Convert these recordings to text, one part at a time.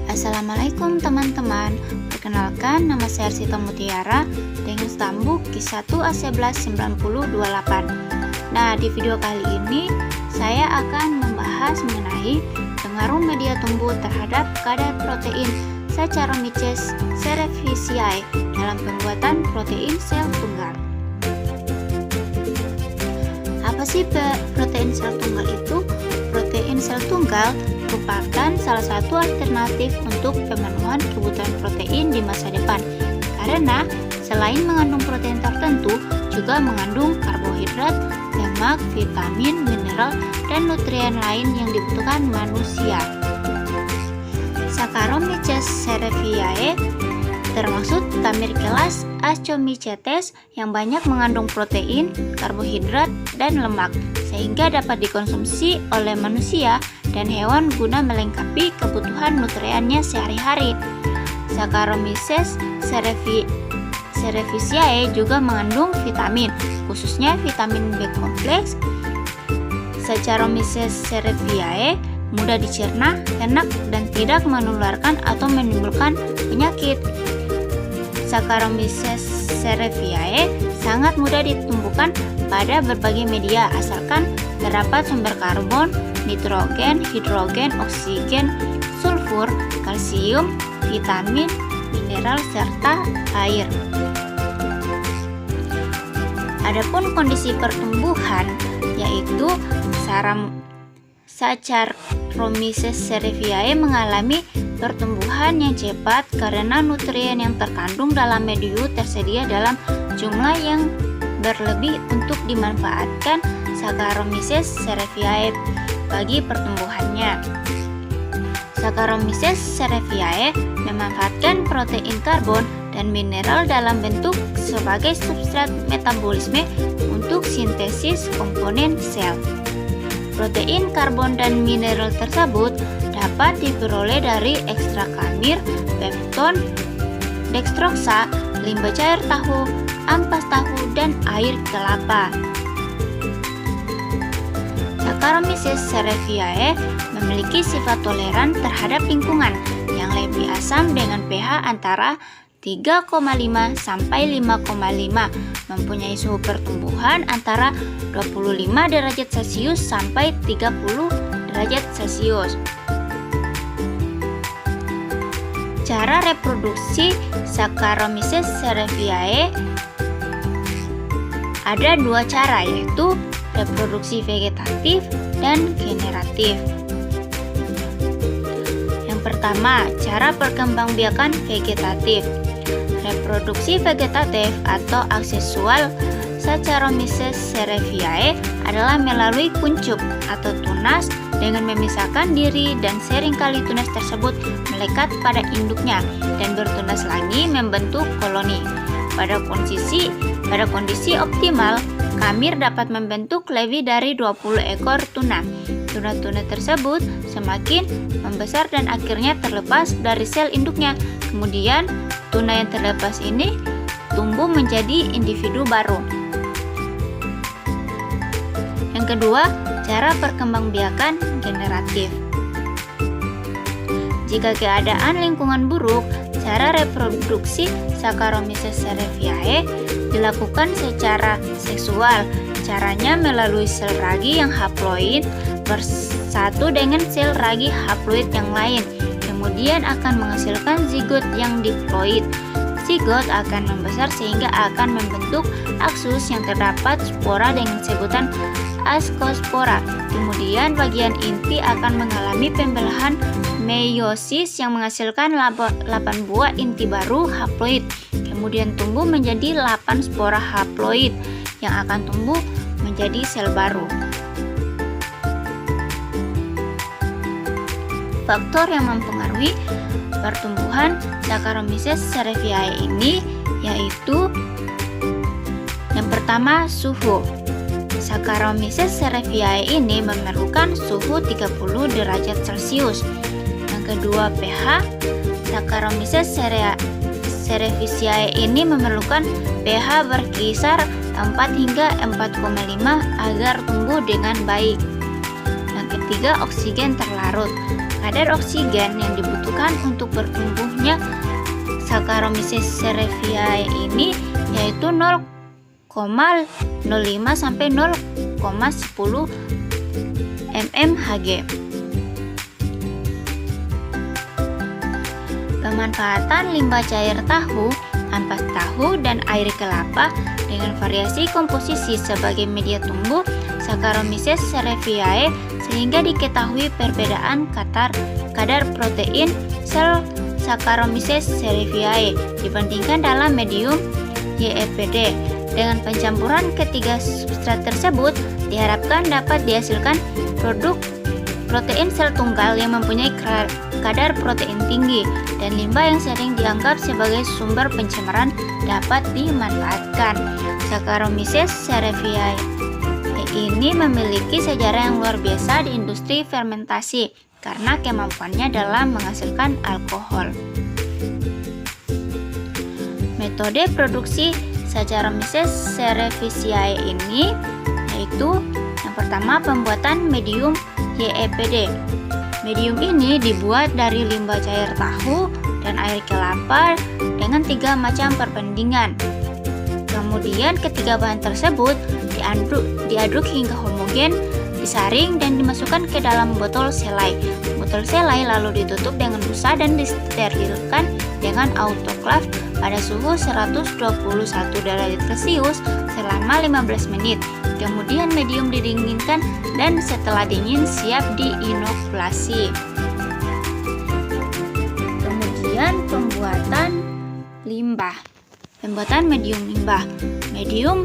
Assalamualaikum teman-teman. Perkenalkan, nama saya Arsita Mutiara dengan stambuk Q1 A11 9028. Nah, di video kali ini saya akan membahas mengenai pengaruh media tumbuh terhadap kadar protein Saccharomyces cerevisiae dalam pembuatan protein sel tunggal. Apa sih protein sel tunggal itu? Protein sel tunggal merupakan salah satu alternatif untuk pemenuhan kebutuhan protein di masa depan, karena selain mengandung protein tertentu, juga mengandung karbohidrat, lemak, vitamin, mineral, dan nutrien lain yang dibutuhkan manusia. Saccharomyces cerevisiae termasuk Tamarickelas Ascomycetes yang banyak mengandung protein, karbohidrat, dan lemak, sehingga dapat dikonsumsi oleh manusia dan hewan guna melengkapi kebutuhan nutriennya sehari-hari. Saccharomyces cerevisiae juga mengandung vitamin, khususnya vitamin B kompleks. Saccharomyces cerevisiae mudah dicerna, enak, dan tidak menularkan atau menimbulkan penyakit. Saccharomyces cerevisiae sangat mudah ditumbuhkan pada berbagai media asalkan terdapat sumber karbon, nitrogen, hidrogen, oksigen, sulfur, kalsium, vitamin, mineral, serta air. Adapun kondisi pertumbuhan yaitu Saccharomyces cerevisiae mengalami pertumbuhan yang cepat karena nutrien yang terkandung dalam medium tersedia dalam jumlah yang berlebih untuk dimanfaatkan Saccharomyces cerevisiae bagi pertumbuhannya. Saccharomyces cerevisiae memanfaatkan protein karbon dan mineral dalam bentuk sebagai substrat metabolisme untuk sintesis komponen sel. Protein, karbon, dan mineral tersebut dapat diperoleh dari ekstrak khamir, pepton, dextrosa, limba cair tahu, ampas tahu, dan air kelapa. Saccharomyces cerevisiae memiliki sifat toleran terhadap lingkungan yang lebih asam dengan pH antara 3,5 sampai 5,5, mempunyai suhu pertumbuhan antara 25 derajat Celcius sampai 30 derajat Celcius. Cara reproduksi Saccharomyces cerevisiae ada dua cara, yaitu reproduksi vegetatif dan generatif. Yang pertama, cara perkembangbiakan vegetatif. Reproduksi vegetatif atau aksesual Saccharomyces cerevisiae adalah melalui kuncup atau tunas dengan memisahkan diri, dan seringkali tunas tersebut melekat pada induknya dan bertunas lagi membentuk koloni. Pada kondisi optimal, khamir dapat membentuk lebih dari 20 ekor tuna. Tuna-tuna tersebut semakin membesar dan akhirnya terlepas dari sel induknya. Kemudian, tuna yang terlepas ini tumbuh menjadi individu baru. Yang kedua, cara perkembangbiakan generatif. Jika keadaan lingkungan buruk, cara reproduksi Saccharomyces cerevisiae dilakukan secara seksual. Caranya melalui sel ragi yang haploid bersatu dengan sel ragi haploid yang lain, kemudian akan menghasilkan zigot yang diploid. Zigot akan membesar sehingga akan membentuk aksus yang terdapat spora dengan sebutan ascospora. Kemudian bagian inti akan mengalami pembelahan meiosis yang menghasilkan 8 buah inti baru haploid. Kemudian tumbuh menjadi 8 spora haploid yang akan tumbuh menjadi sel baru. Faktor yang mempengaruhi pertumbuhan Saccharomyces cerevisiae ini yaitu yang pertama, suhu. Saccharomyces cerevisiae ini memerlukan suhu 30 derajat Celcius. Yang kedua, pH. Saccharomyces cerevisiae ini memerlukan pH berkisar 4 hingga 4,5 agar tumbuh dengan baik. Yang ketiga, oksigen terlarut. kadar oksigen yang dibutuhkan untuk bertumbuhnya Saccharomyces cerevisiae ini yaitu 0,05 sampai 0,10 mmHg. Pemanfaatan limbah cair tahu, ampas tahu, dan air kelapa dengan variasi komposisi sebagai media tumbuh Saccharomyces cerevisiae sehingga diketahui perbedaan kadar protein sel Saccharomyces cerevisiae dibandingkan dalam medium YEPD. Dengan pencampuran ketiga substrat tersebut diharapkan dapat dihasilkan produk protein sel tunggal yang mempunyai kadar protein tinggi, dan limbah yang sering dianggap sebagai sumber pencemaran dapat dimanfaatkan. Saccharomyces cerevisiae ini memiliki sejarah yang luar biasa di industri fermentasi karena kemampuannya dalam menghasilkan alkohol. Metode produksi Saccharomyces cerevisiae ini yaitu yang pertama pembuatan medium YEPD. Medium ini dibuat dari limbah cair tahu dan air kelapa dengan 3 macam perbandingan. Kemudian ketiga bahan tersebut diaduk hingga homogen, disaring dan dimasukkan ke dalam botol selai. Botol selai lalu ditutup dengan busa dan disterilkan dengan autoclave pada suhu 121 derajat Celcius selama 15 menit. Kemudian medium didinginkan dan setelah dingin siap diinokulasi. Kemudian pembuatan limbah. Pembuatan medium limbah. Medium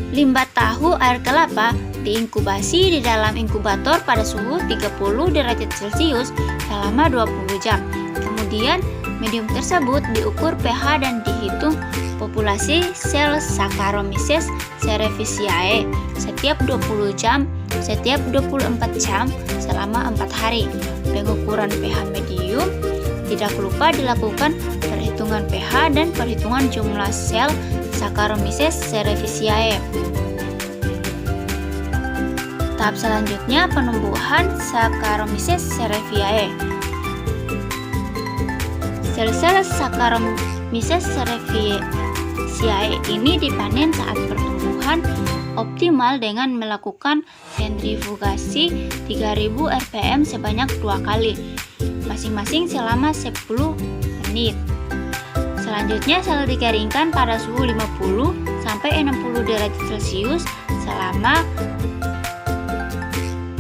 limbah tahu air kelapa diinkubasi di dalam inkubator pada suhu 30 derajat Celcius selama 20 jam. Kemudian medium tersebut diukur pH dan dihitung populasi sel Saccharomyces cerevisiae setiap 20 jam, setiap 24 jam selama 4 hari. Pengukuran pH medium tidak lupa dilakukan perhitungan pH dan perhitungan jumlah sel Saccharomyces cerevisiae. Tahap selanjutnya penumbuhan Saccharomyces cerevisiae. Sel-sel Saccharomyces cerevisiae ini dipanen saat pertumbuhan optimal dengan melakukan sentrifugasi 3000 rpm sebanyak 2 kali, masing-masing selama 10 menit. Selanjutnya sel dikeringkan pada suhu 50 sampai 60 derajat Celcius selama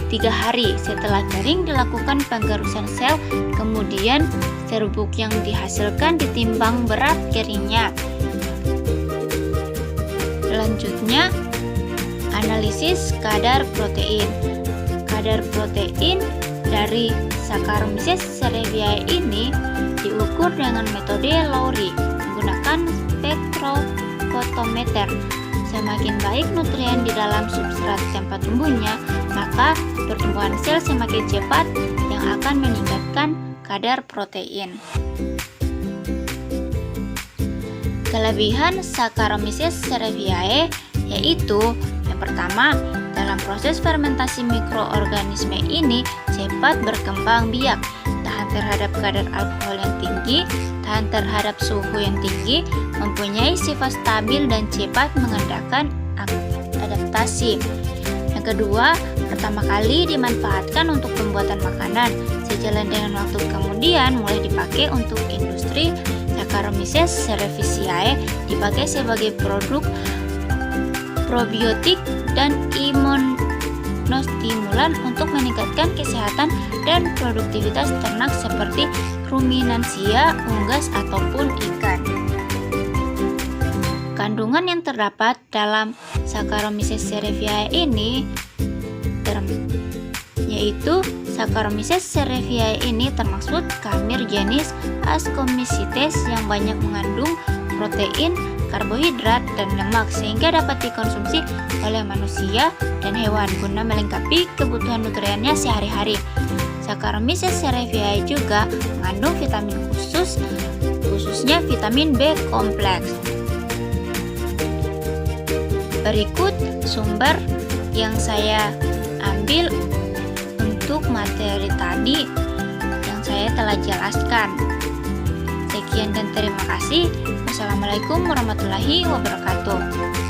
3 hari. Setelah kering dilakukan penggerusan sel, kemudian serbuk yang dihasilkan ditimbang berat keringnya. Selanjutnya analisis kadar protein. Kadar protein dari Saccharomyces cerevisiae ini diukur dengan metode Lowry menggunakan spektrofotometer. Semakin baik nutrien di dalam substrat tempat tumbuhnya, maka pertumbuhan sel semakin cepat yang akan meningkatkan kadar protein. Kelebihan Saccharomyces cerevisiae yaitu yang pertama, dalam proses fermentasi mikroorganisme ini cepat berkembang biak, tahan terhadap kadar alkohol yang tinggi, tahan terhadap suhu yang tinggi, mempunyai sifat stabil dan cepat mengendalikan adaptasi. Yang kedua, pertama kali dimanfaatkan untuk pembuatan makanan, sejalan dengan waktu kemudian mulai dipakai untuk industri. Saccharomyces cerevisiae dipakai sebagai produk probiotik dan imunostimulan untuk meningkatkan kesehatan dan produktivitas ternak seperti ruminansia, unggas, ataupun ikan. Kandungan yang terdapat dalam Saccharomyces cerevisiae ini yaitu Saccharomyces cerevisiae ini termasuk kamir jenis Ascomycetes yang banyak mengandung protein, karbohidrat, dan lemak sehingga dapat dikonsumsi oleh manusia dan hewan guna melengkapi kebutuhan nutriennya sehari-hari. Saccharomyces cerevisiae juga mengandung vitamin khususnya vitamin B kompleks. Berikut sumber yang saya ambil untuk materi tadi yang saya telah jelaskan. Sekian dan terima kasih. Wassalamualaikum warahmatullahi wabarakatuh.